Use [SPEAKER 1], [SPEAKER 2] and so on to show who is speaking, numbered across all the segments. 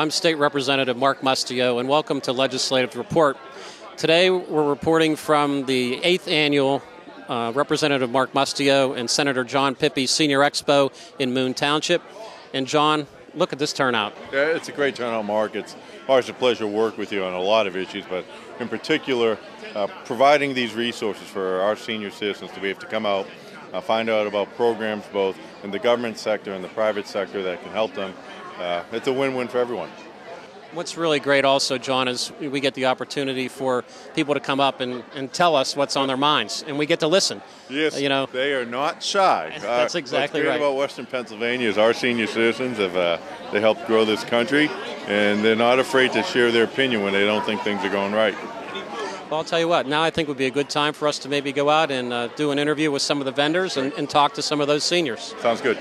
[SPEAKER 1] I'm State Representative Mark Mustio, and welcome to Legislative Report. Today we're reporting from the 8th Annual Representative Mark Mustio and Senator John Pippy Senior Expo in Moon Township. And John, look at this turnout.
[SPEAKER 2] Yeah, it's a great turnout, Mark. It's always a pleasure to work with you on a lot of issues, but in particular, providing these resources for our senior citizens to be able to come out, find out about programs both in the government sector and the private sector that can help them. It's a win-win for everyone.
[SPEAKER 1] What's really great also, John, is we get the opportunity for people to come up and tell us what's on their minds, and we get to listen.
[SPEAKER 2] Yes, they are not shy.
[SPEAKER 1] That's exactly
[SPEAKER 2] right. What's great about Western Pennsylvania is our senior citizens they helped grow this country, and they're not afraid to share their opinion when they don't think things are going right.
[SPEAKER 1] Well, I'll tell you what, now I think would be a good time for us to maybe go out and do an interview with some of the vendors and talk to some of those seniors.
[SPEAKER 2] Sounds good.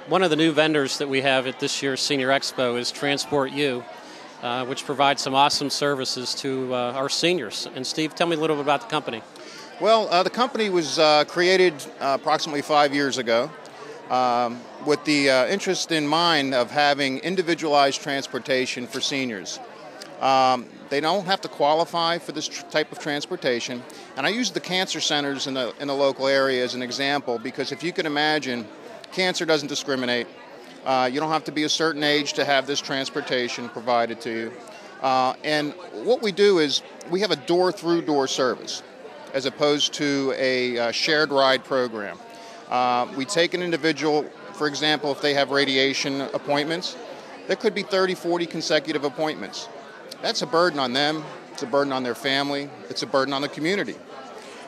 [SPEAKER 1] One of the new vendors that we have at this year's Senior Expo is Transport U, which provides some awesome services to our seniors. And Steve, tell me a little bit about the company.
[SPEAKER 3] Well, the company was created approximately 5 years ago with the interest in mind of having individualized transportation for seniors. They don't have to qualify for this type of transportation. And I use the cancer centers in the local area as an example because if you can imagine, cancer doesn't discriminate. You don't have to be a certain age to have this transportation provided to you. And what we do is we have a door-through-door service as opposed to a shared ride program. We take an individual, for example, if they have radiation appointments, there could be 30, 40 consecutive appointments. That's a burden on them. It's a burden on their family. It's a burden on the community.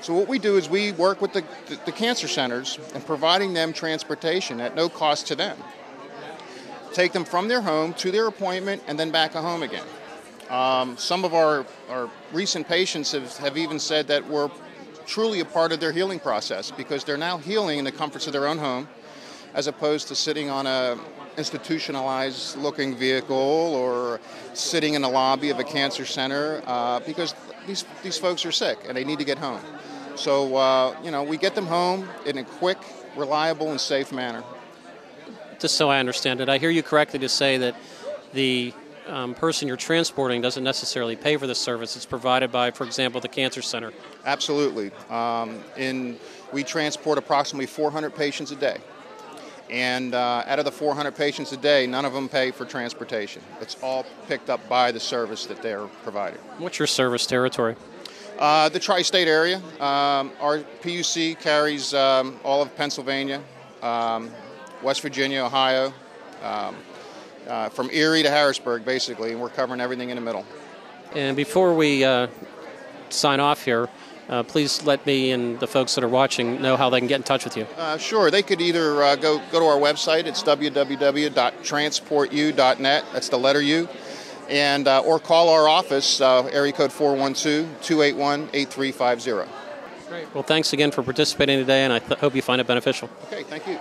[SPEAKER 3] So what we do is we work with the cancer centers and providing them transportation at no cost to them. Take them from their home to their appointment and then back home again. Some of our recent patients have even said that we're truly a part of their healing process because they're now healing in the comforts of their own home as opposed to sitting on a institutionalized looking vehicle or sitting in the lobby of a cancer center because these folks are sick and they need to get home. So, we get them home in a quick, reliable, and safe manner.
[SPEAKER 1] Just so I understand it, I hear you correctly to say that the person you're transporting doesn't necessarily pay for the service. It's provided by, for example, the cancer center.
[SPEAKER 3] Absolutely. We transport approximately 400 patients a day. And out of the 400 patients a day, none of them pay for transportation. It's all picked up by the service that they're providing.
[SPEAKER 1] What's your service territory?
[SPEAKER 3] The tri-state area. Our PUC carries all of Pennsylvania, West Virginia, Ohio, from Erie to Harrisburg, basically, and we're covering everything in the middle.
[SPEAKER 1] And before we sign off here, please let me and the folks that are watching know how they can get in touch with you.
[SPEAKER 3] Sure. They could either go to our website. It's www.transportu.net. That's the letter U. And or call our office, area code 412-281-8350.
[SPEAKER 1] Great. Well, thanks again for participating today, and I hope you find it beneficial.
[SPEAKER 3] Okay, thank you.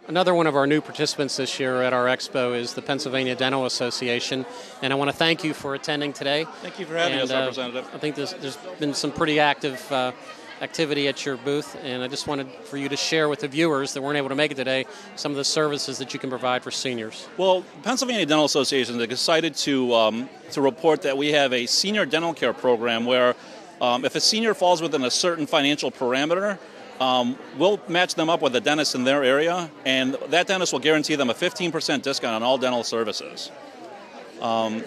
[SPEAKER 1] Another one of our new participants this year at our expo is the Pennsylvania Dental Association, and I want to thank you for attending today.
[SPEAKER 4] Thank you for having us, Representative.
[SPEAKER 1] I think there's been some pretty active activity at your booth, and I just wanted for you to share with the viewers that weren't able to make it today some of the services that you can provide for seniors.
[SPEAKER 4] Well, Pennsylvania Dental Association is excited to report that we have a senior dental care program where if a senior falls within a certain financial parameter, we'll match them up with a dentist in their area, and that dentist will guarantee them a 15% discount on all dental services. That's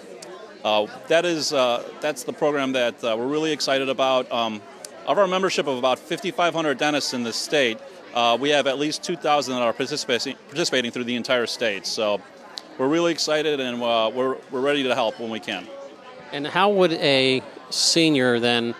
[SPEAKER 4] the program that we're really excited about. Of our membership of about 5,500 dentists in the state, we have at least 2,000 that are participating through the entire state. So we're really excited, and we're ready to help when we can.
[SPEAKER 1] And how would a senior then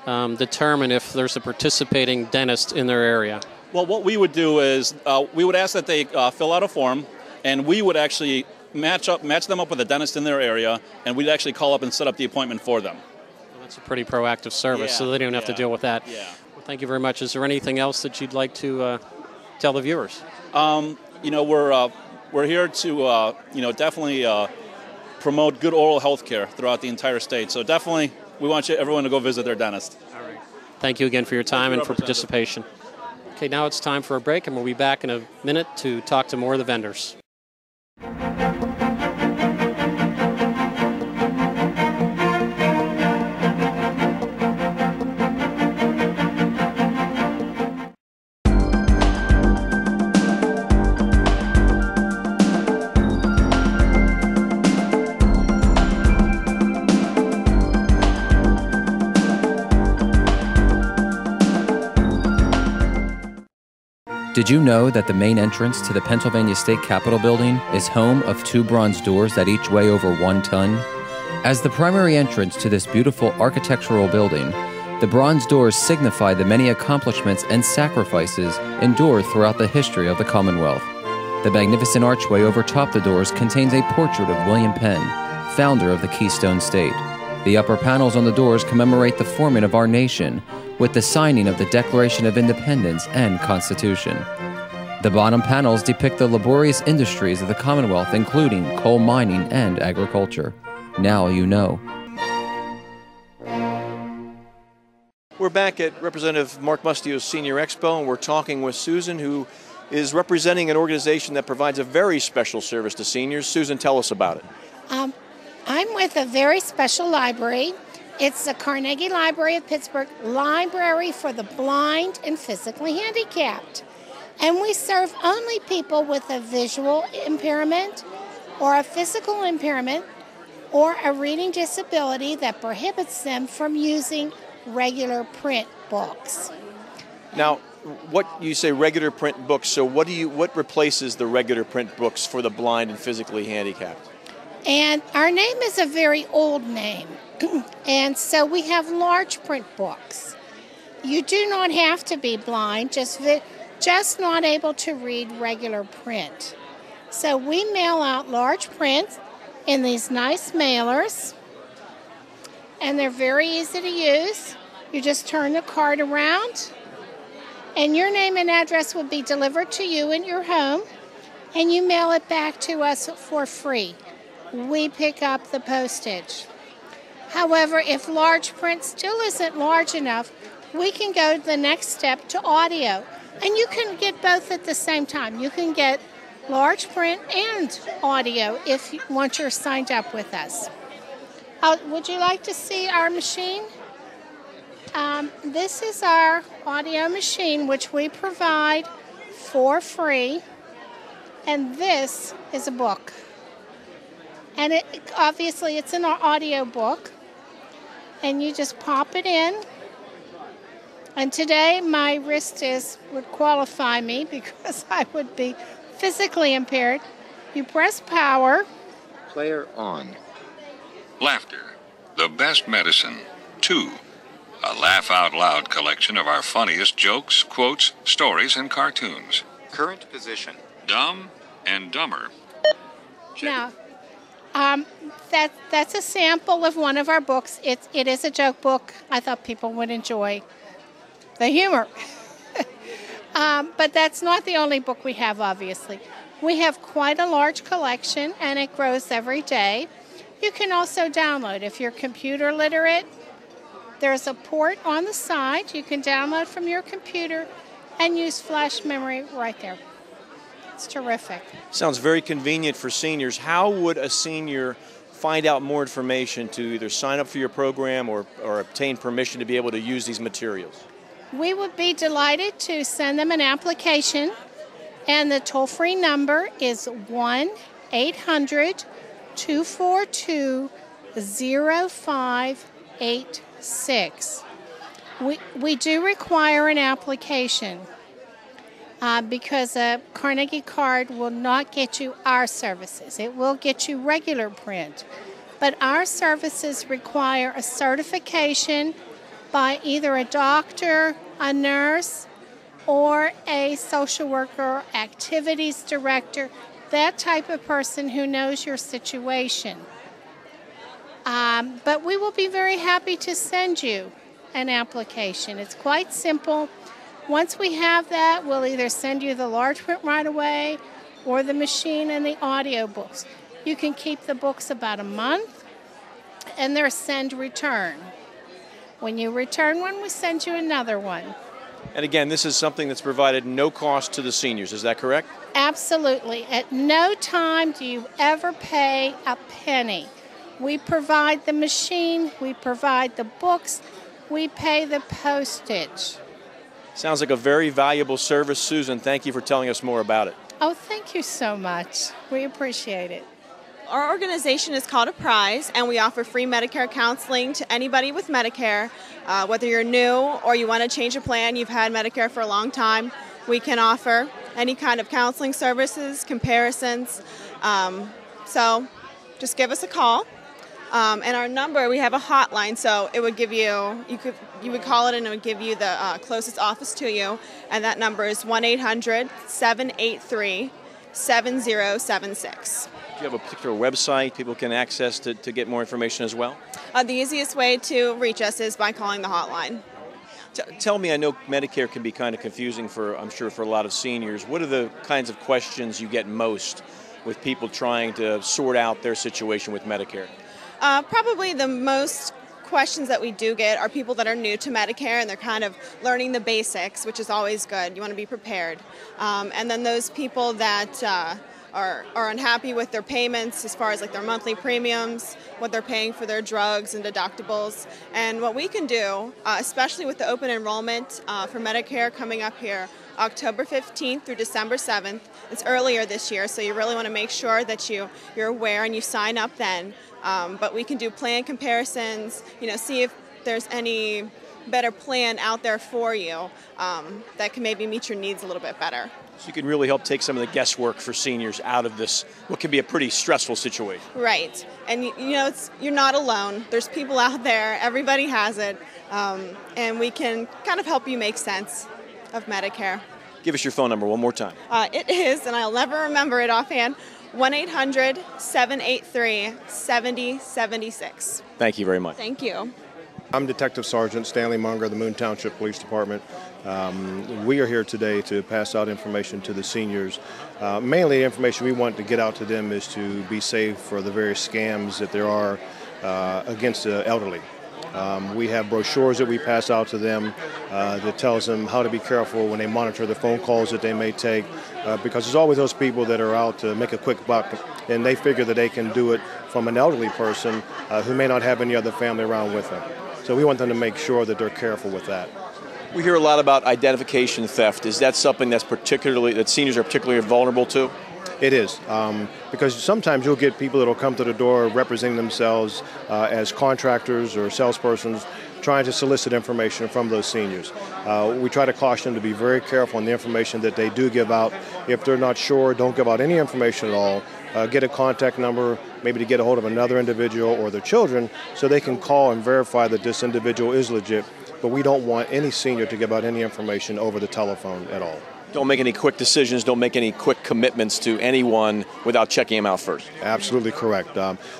[SPEAKER 1] determine if there's a participating dentist in their area?
[SPEAKER 4] Well, what we would do is we would ask that they fill out a form, and we would actually match them up with a dentist in their area, and we'd actually call up and set up the appointment for them.
[SPEAKER 1] Well, that's a pretty proactive service, so they don't have to deal with that.
[SPEAKER 4] Yeah.
[SPEAKER 1] Well, thank you very much. Is there anything else that you'd like to tell the viewers?
[SPEAKER 4] We're here to definitely promote good oral health care throughout the entire state. So definitely we want everyone to go visit their dentist.
[SPEAKER 1] All right. Thank you again for your time and for participation. Okay, now it's time for a break, and we'll be back in a minute to talk to more of the vendors.
[SPEAKER 5] Did you know that the main entrance to the Pennsylvania State Capitol building is home of 2 bronze doors that each weigh over 1 ton? As the primary entrance to this beautiful architectural building, the bronze doors signify the many accomplishments and sacrifices endured throughout the history of the Commonwealth. The magnificent archway over top the doors contains a portrait of William Penn, founder of the Keystone State. The upper panels on the doors commemorate the forming of our nation, with the signing of the Declaration of Independence and Constitution. The bottom panels depict the laborious industries of the Commonwealth, including coal mining and agriculture. Now you know.
[SPEAKER 6] We're back at Representative Mark Mustio's Senior Expo, and we're talking with Susan, who is representing an organization that provides a very special service to seniors. Susan, tell us about it.
[SPEAKER 7] I'm with a very special library. It's the Carnegie Library of Pittsburgh Library for the Blind and Physically Handicapped. And we serve only people with a visual impairment or a physical impairment or a reading disability that prohibits them from using regular print books.
[SPEAKER 6] Now, what you say regular print books, so what replaces the regular print books for the blind and physically handicapped?
[SPEAKER 7] And our name is a very old name. And so we have large print books. You do not have to be blind, just not able to read regular print. So we mail out large prints in these nice mailers, and they're very easy to use. You just turn the card around, and your name and address will be delivered to you in your home, and you mail it back to us for free. We pick up the postage. However, if large print still isn't large enough, we can go to the next step to audio. And you can get both at the same time. You can get large print and audio once you're signed up with us. Would you like to see our machine? This is our audio machine, which we provide for free. And this is a book. And obviously it's an audio book. And you just pop it in. And today my wrist would qualify me because I would be physically impaired. You press power.
[SPEAKER 8] Player on. Laughter, the best medicine. 2. A laugh out loud collection of our funniest jokes, quotes, stories, and cartoons. Current position. Dumb and Dumber.
[SPEAKER 7] Now, that's a sample of one of our books. It is a joke book. I thought people would enjoy the humor. But that's not the only book we have, obviously. We have quite a large collection, and it grows every day. You can also download. If you're computer literate, there's a port on the side. You can download from your computer and use flash memory right there. It's terrific.
[SPEAKER 6] Sounds very convenient for seniors. How would a senior find out more information to either sign up for your program or obtain permission to be able to use these materials?
[SPEAKER 7] we would be delighted to send them an application, and the toll-free number is 1-800-242-0586. We do require an application because a Carnegie card will not get you our services. It will get you regular print. But our services require a certification by either a doctor, a nurse, or a social worker, activities director, that type of person who knows your situation. But we will be very happy to send you an application. It's quite simple. Once we have that, we'll either send you the large print right away or the machine and the audio books. You can keep the books about a month, and they're send return. When you return one, we send you another one.
[SPEAKER 6] And again, this is something that's provided no cost to the seniors, is that correct?
[SPEAKER 7] Absolutely. At no time do you ever pay a penny. We provide the machine, we provide the books, we pay the postage.
[SPEAKER 6] Sounds like a very valuable service, Susan. Thank you for telling us more about it.
[SPEAKER 7] Oh, thank you so much. We appreciate it.
[SPEAKER 9] Our organization is called Apprise, and we offer free Medicare counseling to anybody with Medicare. Whether you're new or you want to change a plan, you've had Medicare for a long time, we can offer any kind of counseling services, comparisons. So just give us a call. And our number, we have a hotline, so it would give you, you would call it and it would give you the closest office to you, and that number is 1-800-783-7076.
[SPEAKER 6] Do you have a particular website people can access to get more information as well?
[SPEAKER 9] The easiest way to reach us is by calling the hotline.
[SPEAKER 6] Tell me, I know Medicare can be kind of confusing I'm sure for a lot of seniors. What are the kinds of questions you get most with people trying to sort out their situation with Medicare?
[SPEAKER 9] Probably the most questions that we do get are people that are new to Medicare and they're kind of learning the basics, which is always good. You want to be prepared. And then those people that are unhappy with their payments as far as like their monthly premiums, what they're paying for their drugs and deductibles. And what we can do, especially with the open enrollment for Medicare coming up here, October 15th through December 7th. It's earlier this year, so you really want to make sure that you're aware and you sign up then. But we can do plan comparisons, see if there's any better plan out there for you that can maybe meet your needs a little bit better.
[SPEAKER 6] So you can really help take some of the guesswork for seniors out of this, what can be a pretty stressful situation.
[SPEAKER 9] Right. And you're not alone. There's people out there. Everybody has it. And we can kind of help you make sense of Medicare.
[SPEAKER 6] Give us your phone number one more time.
[SPEAKER 9] It is, and I'll never remember it offhand, 1-800-783-7076.
[SPEAKER 6] Thank you very much.
[SPEAKER 9] Thank you.
[SPEAKER 10] I'm Detective Sergeant Stanley Munger of the Moon Township Police Department. We are here today to pass out information to the seniors. Mainly the information we want to get out to them is to be safe for the various scams that there are against the elderly. We have brochures that we pass out to them that tells them how to be careful when they monitor the phone calls that they may take, because there's always those people that are out to make a quick buck, and they figure that they can do it from an elderly person who may not have any other family around with them. So we want them to make sure that they're careful with that.
[SPEAKER 6] We hear a lot about identification theft. Is that something that seniors are particularly vulnerable to?
[SPEAKER 10] It is, because sometimes you'll get people that will come to the door representing themselves as contractors or salespersons trying to solicit information from those seniors. We try to caution them to be very careful on the information that they do give out. If they're not sure, don't give out any information at all. Get a contact number, maybe to get a hold of another individual or their children, so they can call and verify that this individual is legit. But we don't want any senior to give out any information over the telephone at all.
[SPEAKER 6] Don't make any quick decisions, don't make any quick commitments to anyone without checking them out first.
[SPEAKER 10] Absolutely correct.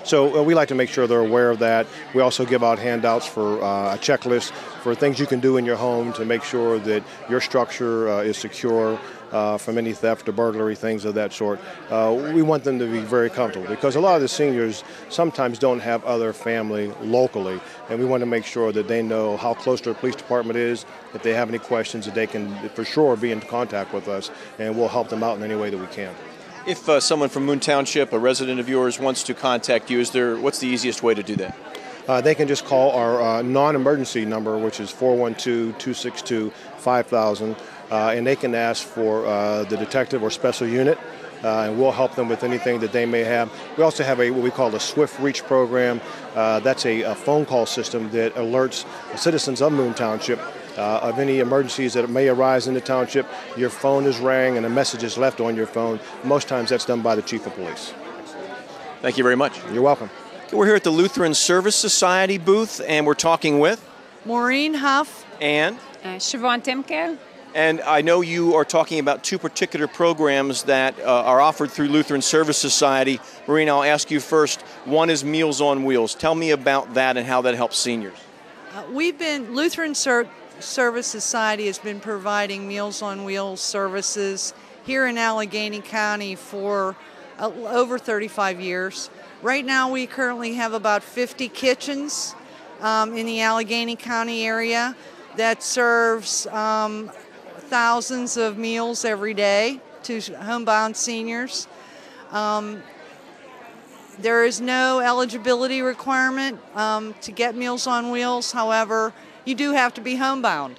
[SPEAKER 10] So we like to make sure they're aware of that. We also give out handouts for a checklist for things you can do in your home to make sure that your structure is secure from any theft or burglary, things of that sort. We want them to be very comfortable because a lot of the seniors sometimes don't have other family locally, and we want to make sure that they know how close their police department is. If they have any questions, that they can for sure be in contact with us, and we'll help them out in any way that we can.
[SPEAKER 6] If someone from Moon Township, a resident of yours, wants to contact you, what's the easiest way to do that?
[SPEAKER 10] they can just call our non-emergency number, which is 412-262-5000, and they can ask for the detective or special unit, and we'll help them with anything that they may have. We also have what we call a Swift Reach program. That's a phone call system that alerts citizens of Moon Township of any emergencies that may arise in the township. Your phone is rang and a message is left on your phone. Most times that's done by the Chief of Police.
[SPEAKER 6] Thank you very much.
[SPEAKER 10] You're welcome.
[SPEAKER 6] We're here at the Lutheran Service Society booth, and we're talking with
[SPEAKER 11] Maureen Huff
[SPEAKER 6] and
[SPEAKER 11] Siobhan Timko.
[SPEAKER 6] And I know you are talking about two particular programs that are offered through Lutheran Service Society. Maureen, I'll ask you first. One is Meals on Wheels. Tell me about that and how that helps seniors.
[SPEAKER 11] Lutheran Service Society has been providing Meals on Wheels services here in Allegheny County for over 35 years. Right now we currently have about 50 kitchens in the Allegheny County area that serves thousands of meals every day to homebound seniors. There is no eligibility requirement to get Meals on Wheels. However, you do have to be homebound.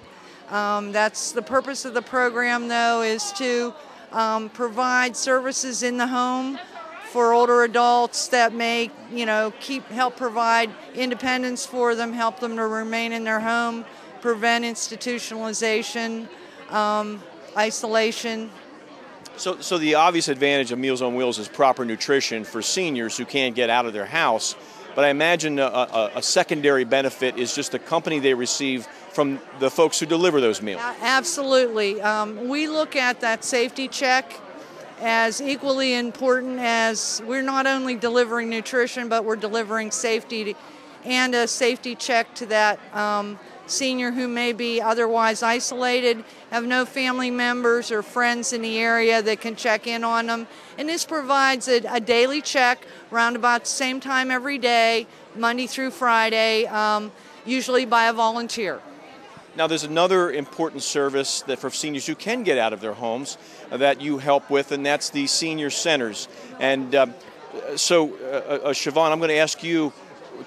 [SPEAKER 11] That's the purpose of the program, though, is to provide services in the home for older adults that may, help provide independence for them, help them to remain in their home, prevent institutionalization, isolation.
[SPEAKER 6] So the obvious advantage of Meals on Wheels is proper nutrition for seniors who can't get out of their house. But I imagine a secondary benefit is just the company they receive from the folks who deliver those meals.
[SPEAKER 11] Absolutely. We look at that safety check as equally important as we're not only delivering nutrition, but we're delivering safety and a safety check to that senior who may be otherwise isolated, have no family members or friends in the area that can check in on them. And this provides a daily check around about the same time every day, Monday through Friday, usually by a volunteer.
[SPEAKER 6] Now there's another important service that for seniors who can get out of their homes that you help with, and that's the senior centers. And Siobhan, I'm going to ask you,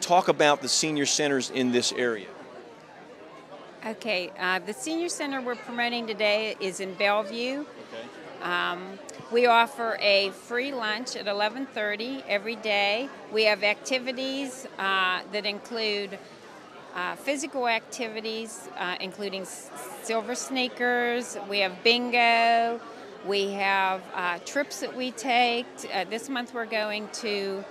[SPEAKER 6] talk about the senior centers in this area.
[SPEAKER 12] Okay, the senior center we're promoting today is in Bellevue. Okay. We offer a free lunch at 11:30 every day. We have activities that include physical activities, including silver sneakers. We have bingo. We have trips that we take. This month we're going to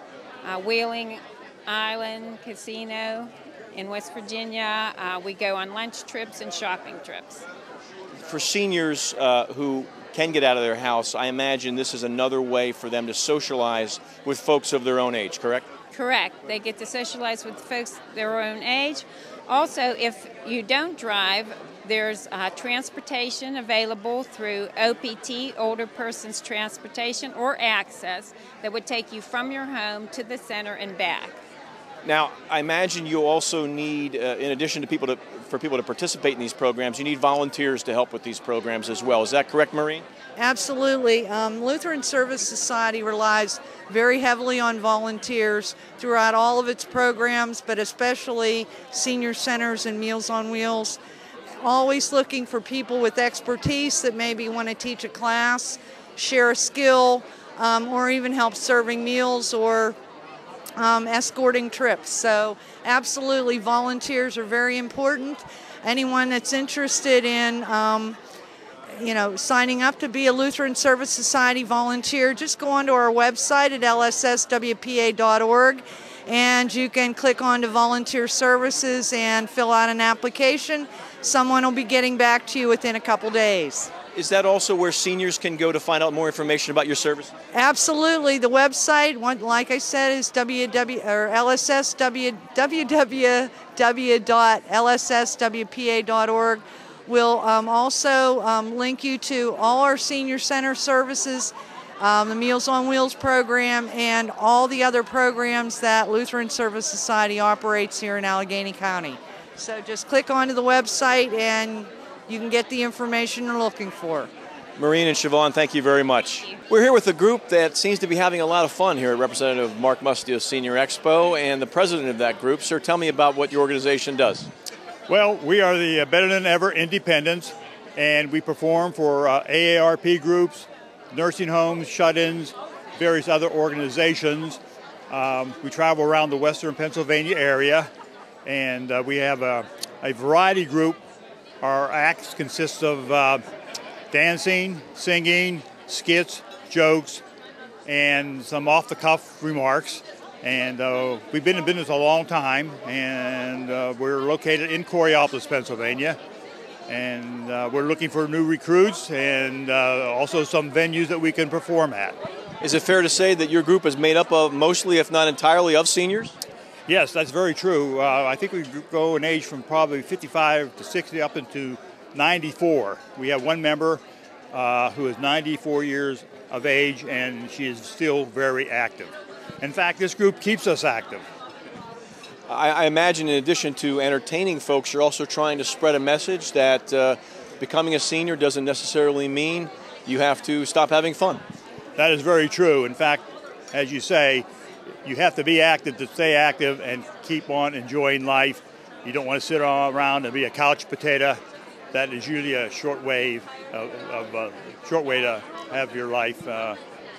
[SPEAKER 12] Wheeling Island Casino in West Virginia. We go on lunch trips and shopping trips.
[SPEAKER 6] For seniors who can get out of their house, I imagine this is another way for them to socialize with folks of their own age, correct?
[SPEAKER 12] Correct. They get to socialize with folks their own age. Also, if you don't drive, there's transportation available through OPT, Older Persons Transportation, or Access, that would take you from your home to the center and back.
[SPEAKER 6] Now, I imagine you also need, in addition to for people to participate in these programs, you need volunteers to help with these programs as well. Is that correct, Maureen?
[SPEAKER 11] Absolutely. Lutheran Service Society relies very heavily on volunteers throughout all of its programs, but especially senior centers and Meals on Wheels. Always looking for people with expertise that maybe want to teach a class, share a skill, or even help serving meals or escorting trips. So absolutely, volunteers are very important. Anyone that's interested in signing up to be a Lutheran Service Society volunteer, just go onto our website at lsswpa.org, and you can click on to volunteer services and fill out an application. Someone will be getting back to you within a couple days.
[SPEAKER 6] Is that also where seniors can go to find out more information about your service?
[SPEAKER 11] Absolutely. The website, like I said, is www.lsswpa.org. We'll also link you to all our senior center services, the Meals on Wheels program, and all the other programs that Lutheran Service Society operates here in Allegheny County. So just click onto the website and you can get the information you're looking for.
[SPEAKER 6] Maureen and Siobhan, thank you very much. We're here with a group that seems to be having a lot of fun here at Representative Mark Mustio's Senior Expo, and the president of that group. Sir, tell me about what your organization does.
[SPEAKER 13] Well, we are the Better Than Ever Independents, and we perform for AARP groups, nursing homes, shut-ins, various other organizations. We travel around the western Pennsylvania area, and we have a variety group. Our acts consist of dancing, singing, skits, jokes, and some off-the-cuff remarks. And we've been in business a long time, and we're located in Coraopolis, Pennsylvania. And we're looking for new recruits and also some venues that we can perform at.
[SPEAKER 6] Is it fair to say that your group is made up of mostly, if not entirely, of seniors?
[SPEAKER 13] Yes, that's very true. I think we go in age from probably 55 to 60 up into 94. We have one member who is 94 years of age, and she is still very active. In fact, this group keeps us active.
[SPEAKER 6] I imagine in addition to entertaining folks, you're also trying to spread a message that becoming a senior doesn't necessarily mean you have to stop having fun.
[SPEAKER 13] That is very true. In fact, as you say, you have to be active to stay active and keep on enjoying life. You don't want to sit around and be a couch potato. That is usually a short way to have your life.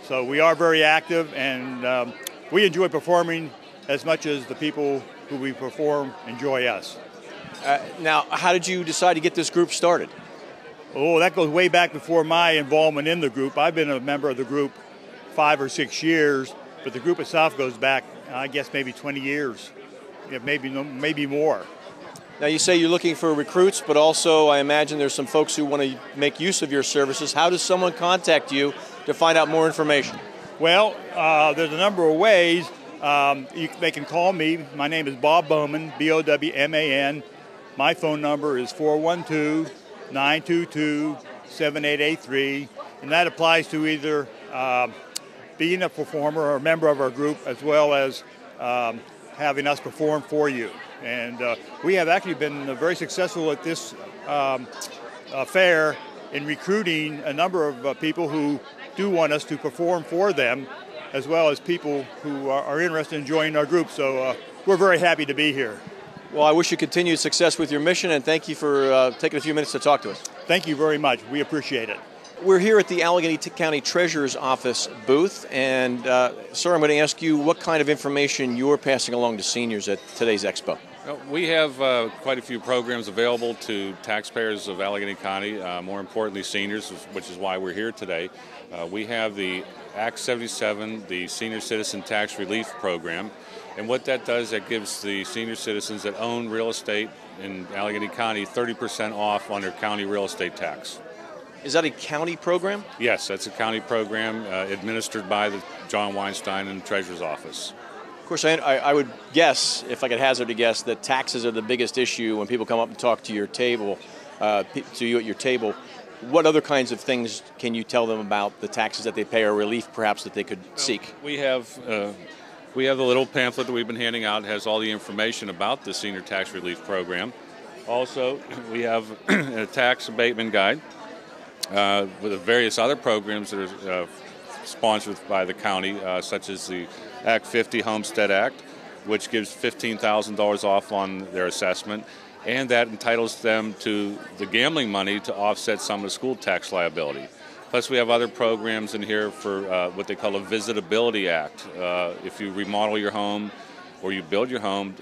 [SPEAKER 13] So we are very active, and we enjoy performing as much as the people who we perform enjoy us.
[SPEAKER 6] Now, how did you decide to get this group started?
[SPEAKER 13] Oh, that goes way back before my involvement in the group. I've been a member of the group 5 or 6 years, but the group itself goes back, I guess, maybe 20 years, maybe more.
[SPEAKER 6] Now, you say you're looking for recruits, but also I imagine there's some folks who want to make use of your services. How does someone contact you to find out more information?
[SPEAKER 13] Well, there's a number of ways. They can call me. My name is Bob Bowman, B-O-W-M-A-N. My phone number is 412-922-7883, and that applies to either being a performer or a member of our group, as well as having us perform for you. And we have actually been very successful at this fair in recruiting a number of people who do want us to perform for them, as well as people who are interested in joining our group. So we're very happy to be here.
[SPEAKER 6] Well, I wish you continued success with your mission, and thank you for taking a few minutes to talk to us.
[SPEAKER 13] Thank you very much. We appreciate it.
[SPEAKER 6] We're here at the Allegheny County Treasurer's Office booth, and sir, I'm going to ask you what kind of information you're passing along to seniors at today's expo.
[SPEAKER 14] We have quite a few programs available to taxpayers of Allegheny County, more importantly seniors, which is why we're here today. We have the Act 77, the Senior Citizen Tax Relief Program, and what that does, that gives the senior citizens that own real estate in Allegheny County 30% off on their county real estate tax.
[SPEAKER 6] Is that a county program?
[SPEAKER 14] Yes, that's a county program administered by the John Weinstein and Treasurer's Office.
[SPEAKER 6] Of course, I would guess, if I could hazard a guess, that taxes are the biggest issue when people come up and talk to your table, to you at your table. What other kinds of things can you tell them about the taxes that they pay, or relief perhaps that they could seek?
[SPEAKER 14] We have the little pamphlet that we've been handing out. It has all the information about the Senior Tax Relief Program. Also, we have a tax abatement guide with the various other programs that are sponsored by the county, such as the Act 50 Homestead Act, which gives $15,000 off on their assessment, and that entitles them to the gambling money to offset some of the school tax liability. Plus, we have other programs in here for what they call a Visitability Act. If you remodel your home or you build your home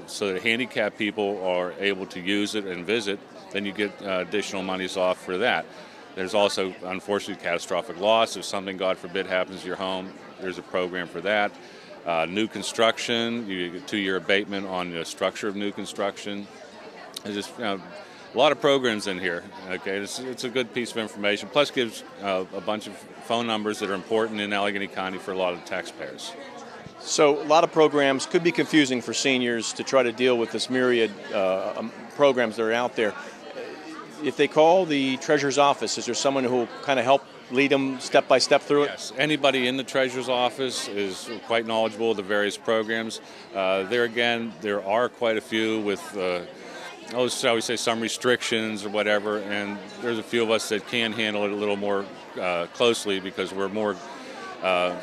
[SPEAKER 14] so that handicapped people are able to use it and visit, then you get additional monies off for that. There's also, unfortunately, catastrophic loss. If something, God forbid, happens to your home, there's a program for that. New construction, you get a 2-year abatement on the structure of new construction. There's just a lot of programs in here. Okay, it's a good piece of information. Plus, gives a bunch of phone numbers that are important in Allegheny County for a lot of taxpayers.
[SPEAKER 6] So a lot of programs could be confusing for seniors to try to deal with this myriad programs that are out there. If they call the Treasurer's Office, is there someone who will kind of help lead them step by step through it?
[SPEAKER 14] Yes, anybody in the Treasurer's Office is quite knowledgeable of the various programs. There are quite a few with shall we say, some restrictions or whatever, and there's a few of us that can handle it a little more closely because we're more, I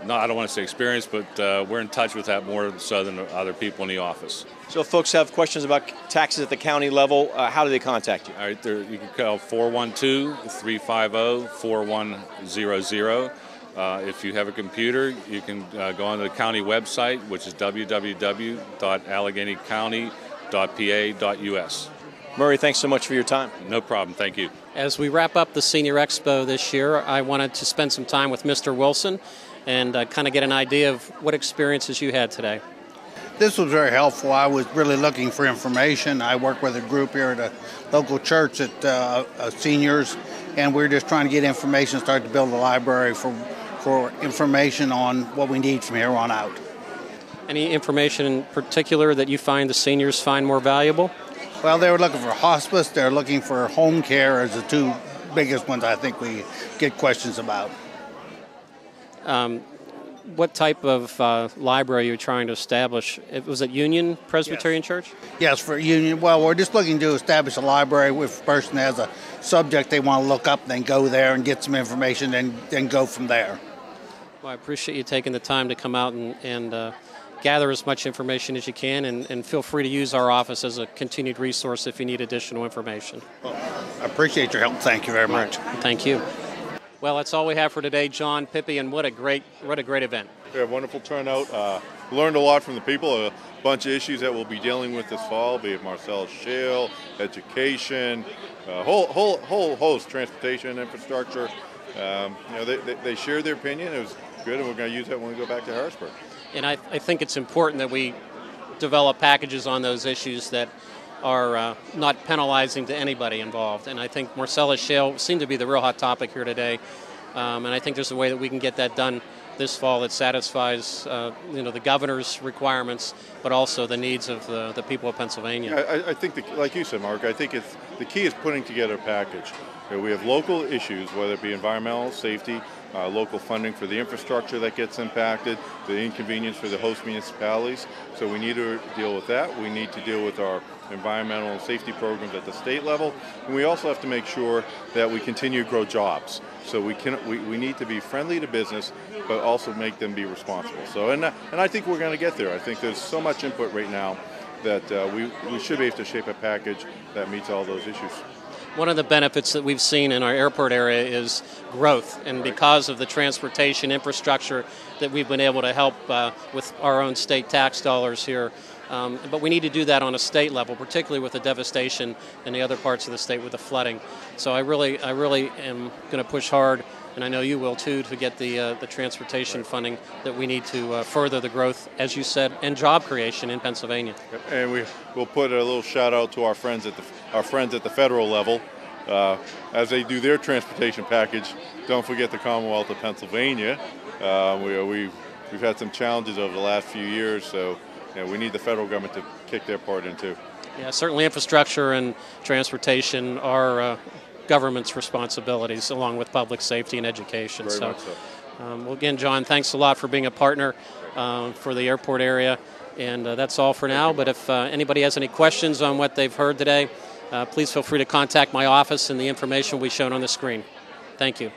[SPEAKER 14] don't want to say experienced, but we're in touch with that more so than other people in the office.
[SPEAKER 6] So if folks have questions about taxes at the county level, how do they contact you?
[SPEAKER 14] All right, you can call 412-350-4100. If you have a computer, you can go on to the county website, which is www.alleghenycounty.pa.us.
[SPEAKER 6] Murray, thanks so much for your time.
[SPEAKER 14] No problem. Thank you.
[SPEAKER 1] As we wrap up the Senior Expo this year, I wanted to spend some time with Mr. Wilson and kind of get an idea of what experiences you had today.
[SPEAKER 15] This was very helpful. I was really looking for information. I work with a group here at a local church at seniors, and we're just trying to get information, start to build a library for information on what we need from here on out.
[SPEAKER 1] Any information in particular that you find the seniors find more valuable?
[SPEAKER 15] Well, they were looking for hospice. They're looking for home care as the two biggest ones I think we get questions about.
[SPEAKER 1] What type of library are you trying to establish? Was it Union Presbyterian Church?
[SPEAKER 15] Yes, for Union. Well, we're just looking to establish a library if a person has a subject they want to look up, then go there and get some information and then go from there.
[SPEAKER 1] Well, I appreciate you taking the time to come out and gather as much information as you can, and feel free to use our office as a continued resource if you need additional information.
[SPEAKER 15] Well, I appreciate your help. Thank you very much.
[SPEAKER 1] Thank you. Well, that's all we have for today, John, Pippi, and what a great event.
[SPEAKER 2] We had a wonderful turnout. Learned a lot from the people. A bunch of issues that we'll be dealing with this fall, be it Marcellus Shale, education, whole host, transportation, infrastructure. They shared their opinion. It was good, and we're going to use that when we go back to Harrisburg.
[SPEAKER 1] And I think it's important that we develop packages on those issues that are not penalizing to anybody involved. And I think Marcellus Shale seemed to be the real hot topic here today. And I think there's a way that we can get that done this fall that satisfies the governor's requirements, but also the needs of the people of Pennsylvania.
[SPEAKER 2] I think, like you said, Mark, I think the key is putting together a package. We have local issues, whether it be environmental, safety, local funding for the infrastructure that gets impacted, the inconvenience for the host municipalities. So we need to deal with that. We need to deal with our environmental and safety programs at the state level. And we also have to make sure that we continue to grow jobs. So we need to be friendly to business, but also make them be responsible. So and I think we're going to get there. I think there's so much input right now that we should be able to shape a package that meets all those issues.
[SPEAKER 1] One of the benefits that we've seen in our airport area is growth, and because of the transportation infrastructure that we've been able to help with our own state tax dollars here. But we need to do that on a state level, particularly with the devastation in the other parts of the state with the flooding. So I really am going to push hard, and I know you will too, to get the transportation funding that we need to further the growth, as you said, and job creation in Pennsylvania.
[SPEAKER 2] And we'll put a little shout out to our friends at the federal level as they do their transportation package. Don't forget the Commonwealth of Pennsylvania. We've had some challenges over the last few years, so we need the federal government to kick their part in too.
[SPEAKER 1] Yeah, certainly infrastructure and transportation are government's responsibilities, along with public safety and education.
[SPEAKER 2] Very much so.
[SPEAKER 1] Well, again, John, thanks a lot for being a partner for the airport area. And that's all for now. But if anybody has any questions on what they've heard today, please feel free to contact my office, and the information will be shown on the screen. Thank you.